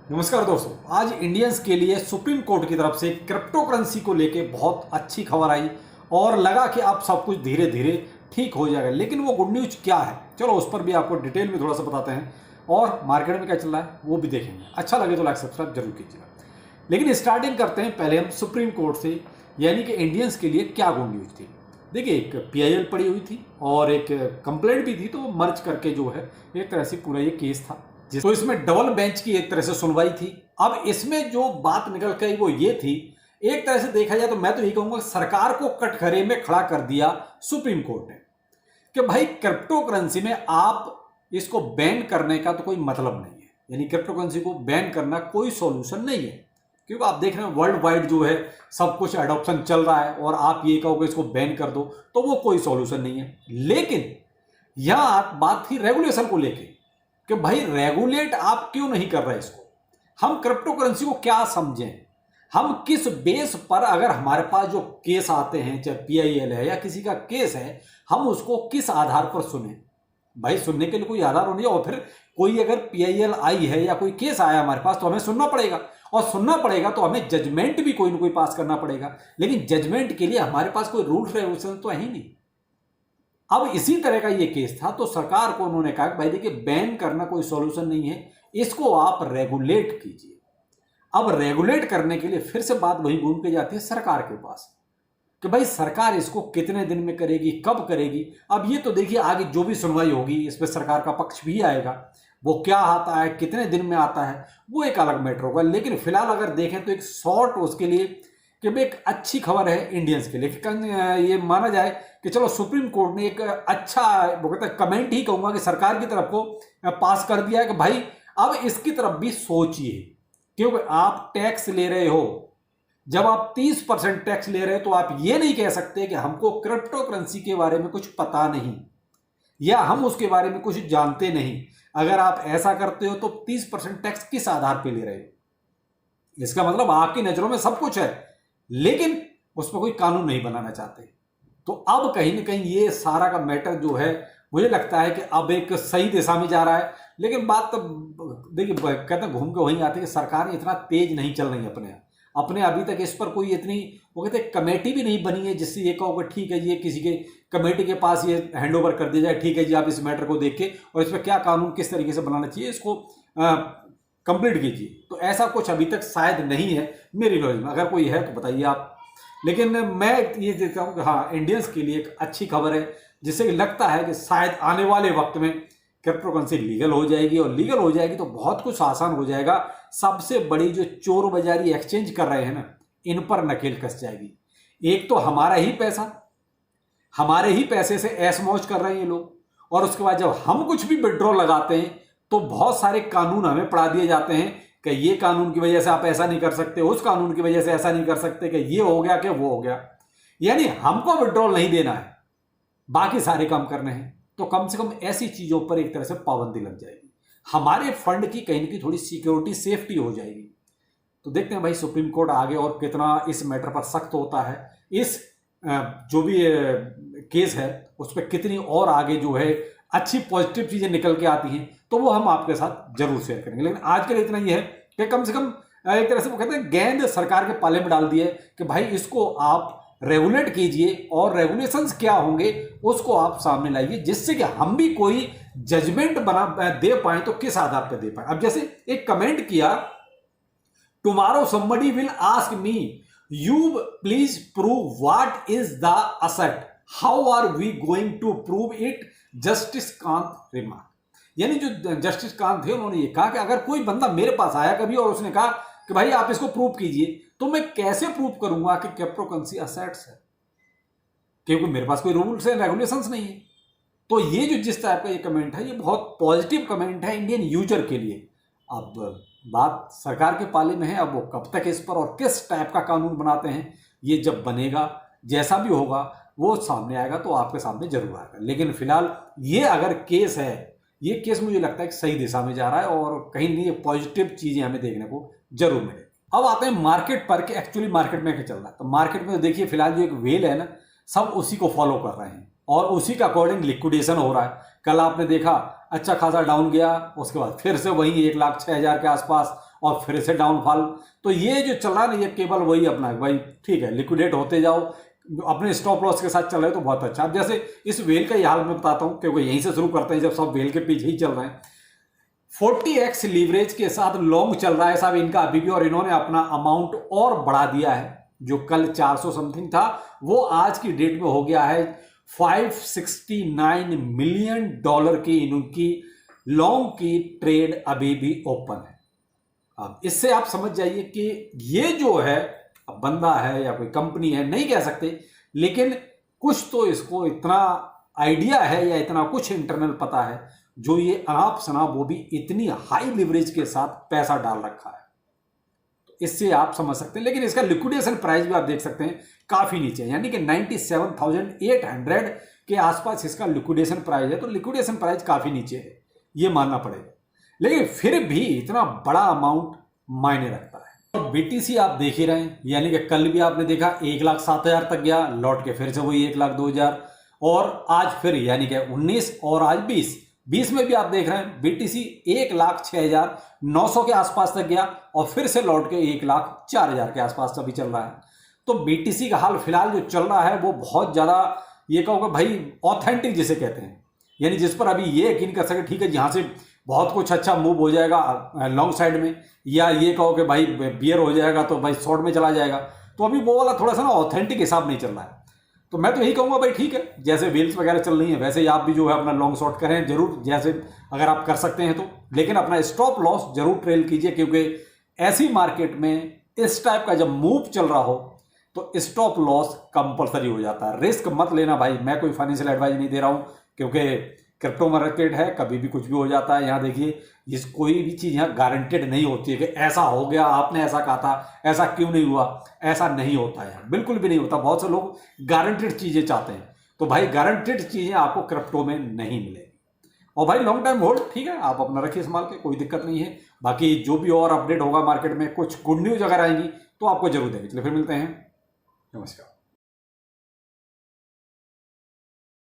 नमस्कार दोस्तों, आज इंडियंस के लिए सुप्रीम कोर्ट की तरफ से क्रिप्टो करेंसी को लेके बहुत अच्छी खबर आई और लगा कि अब सब कुछ धीरे धीरे ठीक हो जाएगा। लेकिन वो गुड न्यूज क्या है, चलो उस पर भी आपको डिटेल में थोड़ा सा बताते हैं और मार्केट में क्या चल रहा है वो भी देखेंगे। अच्छा लगे तो लाइक सब्सक्राइब जरूर कीजिएगा। लेकिन स्टार्टिंग करते हैं पहले हम सुप्रीम कोर्ट से, यानी कि इंडियंस के लिए क्या गुड न्यूज थी। देखिए, एक पीआईएल पड़ी हुई थी और एक कंप्लेंट भी थी, तो वो मर्ज करके जो है एक तरह से पूरा ये केस था, तो इसमें डबल बेंच की एक तरह से सुनवाई थी। अब इसमें जो बात निकल के आई वो ये थी, एक तरह से देखा जाए तो मैं तो यही कहूंगा सरकार को कटघरे में खड़ा कर दिया सुप्रीम कोर्ट ने कि भाई क्रिप्टो करेंसी में आप इसको बैन करने का तो कोई मतलब नहीं है, यानी क्रिप्टो करेंसी को बैन करना कोई सॉल्यूशन नहीं है। क्योंकि आप देख रहे हैं वर्ल्ड वाइड जो है सब कुछ एडॉप्शन चल रहा है और आप ये कहोगे इसको बैन कर दो तो वो कोई सॉल्यूशन नहीं है। लेकिन यहां बात थी रेगुलेशन को लेके कि भाई रेगुलेट आप क्यों नहीं कर रहे इसको, हम क्रिप्टो करेंसी को क्या समझें, हम किस बेस पर, अगर हमारे पास जो केस आते हैं चाहे पीआईएल है या किसी का केस है, हम उसको किस आधार पर सुने। भाई सुनने के लिए कोई आधार होनी चाहिए, और फिर कोई अगर पीआईएल आई है या कोई केस आया हमारे पास तो हमें सुनना पड़ेगा, और सुनना पड़ेगा तो हमें जजमेंट भी कोई ना कोई पास करना पड़ेगा। लेकिन जजमेंट के लिए हमारे पास कोई रूल्स रेगुलेशन तो है ही नहीं। अब इसी तरह का ये केस था, तो सरकार को उन्होंने कहा कि भाई देखिए बैन करना कोई सॉल्यूशन नहीं है, इसको आप रेगुलेट कीजिए। अब रेगुलेट करने के लिए फिर से बात वही घूम के जाती है सरकार के पास कि भाई सरकार इसको कितने दिन में करेगी, कब करेगी। अब ये तो देखिए आगे जो भी सुनवाई होगी इस पर सरकार का पक्ष भी आएगा, वो क्या आता है, कितने दिन में आता है, वो एक अलग मैटर होगा। लेकिन फिलहाल अगर देखें तो एक शॉर्ट उसके लिए कि भाई एक अच्छी खबर है इंडियंस के लिए कि ये माना जाए कि चलो सुप्रीम कोर्ट ने एक अच्छा, वो कहते हैं कमेंट ही कहूंगा कि सरकार की तरफ को पास कर दिया है कि भाई अब इसकी तरफ भी सोचिए। क्योंकि आप टैक्स ले रहे हो, जब आप 30% टैक्स ले रहे हो तो आप ये नहीं कह सकते कि हमको क्रिप्टो करेंसी के बारे में कुछ पता नहीं या हम उसके बारे में कुछ जानते नहीं। अगर आप ऐसा करते हो तो 30% टैक्स किस आधार पे ले रहे हो, इसका मतलब आपकी नजरों में सब कुछ है लेकिन उस पर कोई कानून नहीं बनाना चाहते। तो अब कहीं ना कहीं ये सारा का मैटर जो है मुझे लगता है कि अब एक सही दिशा में जा रहा है। लेकिन बात तो देखिए कहते हैं घूम के वहीं आती है कि सरकार इतना तेज नहीं चल रही अपने अभी तक इस पर कोई इतनी, वो कहते हैं कमेटी भी नहीं बनी है जिससे ये कहो कि ठीक है ये किसी के कमेटी के पास ये हैंड ओवर कर दिया जाए, ठीक है जी आप इस मैटर को देख के और इस पर क्या कानून किस तरीके से बनाना चाहिए इसको कंप्लीट कीजिए। तो ऐसा कुछ अभी तक शायद नहीं है मेरी नॉलेज में, अगर कोई है तो बताइए आप। लेकिन मैं ये देखता हूँ कि हाँ इंडियंस के लिए एक अच्छी खबर है, जिससे लगता है कि शायद आने वाले वक्त में क्रिप्टो करेंसी लीगल हो जाएगी, और लीगल हो जाएगी तो बहुत कुछ आसान हो जाएगा। सबसे बड़ी जो चोर बाजारी एक्सचेंज कर रहे हैं ना, इन पर नकेल कस जाएगी। एक तो हमारा ही पैसा, हमारे ही पैसे से ऐश मौज कर रहे हैं ये लोग, और उसके बाद जब हम कुछ भी विड्रॉ लगाते हैं तो बहुत सारे कानून हमें पढ़ा दिए जाते हैं कि ये कानून की वजह से आप ऐसा नहीं कर सकते, उस कानून की वजह से ऐसा नहीं कर सकते, कि ये हो गया कि वो हो गया। यानी हमको विड्रॉल नहीं देना है, बाकी सारे काम करने हैं। तो कम से कम ऐसी चीजों पर एक तरह से पाबंदी लग जाएगी, हमारे फंड की कहीं ना कहीं थोड़ी सिक्योरिटी सेफ्टी हो जाएगी। तो देखते हैं भाई सुप्रीम कोर्ट आगे और कितना इस मैटर पर सख्त होता है, इस जो भी केस है उस पर कितनी और आगे जो है अच्छी पॉजिटिव चीजें निकल के आती हैं, तो वो हम आपके साथ जरूर शेयर करेंगे। लेकिन आज के लिए इतना ही है कि कम से कम एक तरह से वो कहते हैं गेंद सरकार के पाले में डाल दिए कि भाई इसको आप रेगुलेट कीजिए, और रेगुलेशंस क्या होंगे उसको आप सामने लाइए, जिससे कि हम भी कोई जजमेंट बना दे पाए तो किस आधार पर दे पाए। अब जैसे एक कमेंट किया, tomorrow somebody will ask me, you please prove what is the asset, how are we going to prove it, justice Kant remark. यानी जो जस्टिस कांत थे उन्होंने ये कहा कि अगर कोई बंदा मेरे पास आया कभी और उसने कहा कि भाई आप इसको प्रूव कीजिए, तो मैं कैसे प्रूव करूंगा कि क्रिप्टो करेंसी असेट्स है, क्योंकि मेरे पास कोई रूल्स एंड रेगुलेशंस नहीं है। तो ये जो जिस टाइप का ये कमेंट है, ये बहुत पॉजिटिव कमेंट है इंडियन यूजर के लिए। अब बात सरकार के पाले में है, अब वो कब तक इस पर और किस टाइप का कानून बनाते हैं, ये जब बनेगा जैसा भी होगा वो सामने आएगा तो आपके सामने जरूर आएगा। लेकिन फिलहाल ये अगर केस है, ये केस मुझे लगता है कि सही दिशा में जा रहा है और कहीं नहीं पॉजिटिव चीजें हमें देखने को जरूर मिलेगी। अब आते हैं मार्केट पर कि एक्चुअली मार्केट में क्या चल रहा है। तो मार्केट में तो देखिए फिलहाल जो एक वेल है ना, सब उसी को फॉलो कर रहे हैं और उसी के अकॉर्डिंग लिक्विडेशन हो रहा है। कल आपने देखा अच्छा खासा डाउन गया, उसके बाद फिर से वही 1,06,000 के आसपास और फिर से डाउनफॉल। तो ये जो चल रहा है ना, ये केवल वही अपना भाई ठीक है, लिक्विडेट होते जाओ, अपने स्टॉप लॉस के साथ चल रहे हो तो बहुत अच्छा। अब जैसे इस वेल का ही हाल मैं बताता हूँ, क्योंकि यहीं से शुरू करते हैं जब सब वेल के पीछे ही चल रहे हैं। 40x लीवरेज के साथ लॉन्ग चल रहा है साहब इनका अभी भी, और इन्होंने अपना अमाउंट और बढ़ा दिया है। जो कल 400 समथिंग था वो आज की डेट में हो गया है $569 मिलियन की इनकी लॉन्ग की ट्रेड अभी भी ओपन है। अब इससे आप समझ जाइए कि ये जो है बंदा है या कोई कंपनी है नहीं कह सकते, लेकिन कुछ तो इसको इतना आइडिया है या इतना कुछ इंटरनल पता है जो ये अनाप शनाप वो भी इतनी हाई लिवरेज के साथ पैसा डाल रखा है। तो इससे आप समझ सकते हैं। लेकिन इसका लिक्विडेशन प्राइस भी आप देख सकते हैं काफी नीचे है, यानी कि 97,800 के आसपास इसका लिक्विडेशन प्राइस है। तो लिक्विडेशन प्राइस काफी नीचे है, ये मानना पड़ेगा, लेकिन फिर भी इतना बड़ा अमाउंट मायने रखता है। तो बीटीसी आप देख ही रहे हैं, यानी कि कल भी आपने देखा 1,07,000 तक गया, लौट के फिर से वही 1,02,000, और आज फिर यानी कि 19 और आज 20 में भी आप देख रहे हैं बीटीसी 1,06,900 के आसपास तक गया और फिर से लौट के 1,04,000 के आसपास अभी चल रहा है। तो बीटीसी का हाल फिलहाल जो चल रहा है वो बहुत ज्यादा, ये कहोगे भाई ऑथेंटिक जिसे कहते हैं, यानी जिस पर अभी ये यकीन कर सके ठीक है जहां से बहुत कुछ अच्छा मूव हो जाएगा लॉन्ग साइड में, या ये कहो कि भाई बियर हो जाएगा तो भाई शॉर्ट में चला जाएगा, तो अभी वो वाला थोड़ा सा ना ऑथेंटिक हिसाब नहीं चल रहा है। तो मैं तो यही कहूँगा भाई ठीक है, जैसे व्हील्स वगैरह चल रही हैं वैसे ही आप भी जो है अपना लॉन्ग शॉर्ट करें जरूर, जैसे अगर आप कर सकते हैं तो, लेकिन अपना स्टॉप लॉस जरूर ट्रेल कीजिए, क्योंकि ऐसी मार्केट में इस टाइप का जब मूव चल रहा हो तो स्टॉप लॉस कंपलसरी हो जाता है। रिस्क मत लेना भाई, मैं कोई फाइनेंशियल एडवाइस नहीं दे रहा हूँ, क्योंकि क्रिप्टो मार्केट है, कभी भी कुछ भी हो जाता है। यहाँ देखिए इस कोई भी चीज़ यहाँ गारंटेड नहीं होती है कि ऐसा हो गया, आपने ऐसा कहा था ऐसा क्यों नहीं हुआ, ऐसा नहीं होता है, बिल्कुल भी नहीं होता। बहुत से लोग गारंटेड चीज़ें चाहते हैं, तो भाई गारंटेड चीज़ें आपको क्रिप्टो में नहीं मिलेगी। और भाई लॉन्ग टाइम होल्ड ठीक है, आप अपना रखिए संभाल के, कोई दिक्कत नहीं है। बाकी जो भी और अपडेट होगा मार्केट में, कुछ गुड न्यूज़ अगर आएंगी तो आपको जरूर देंगे। चलिए फिर मिलते हैं, नमस्कार।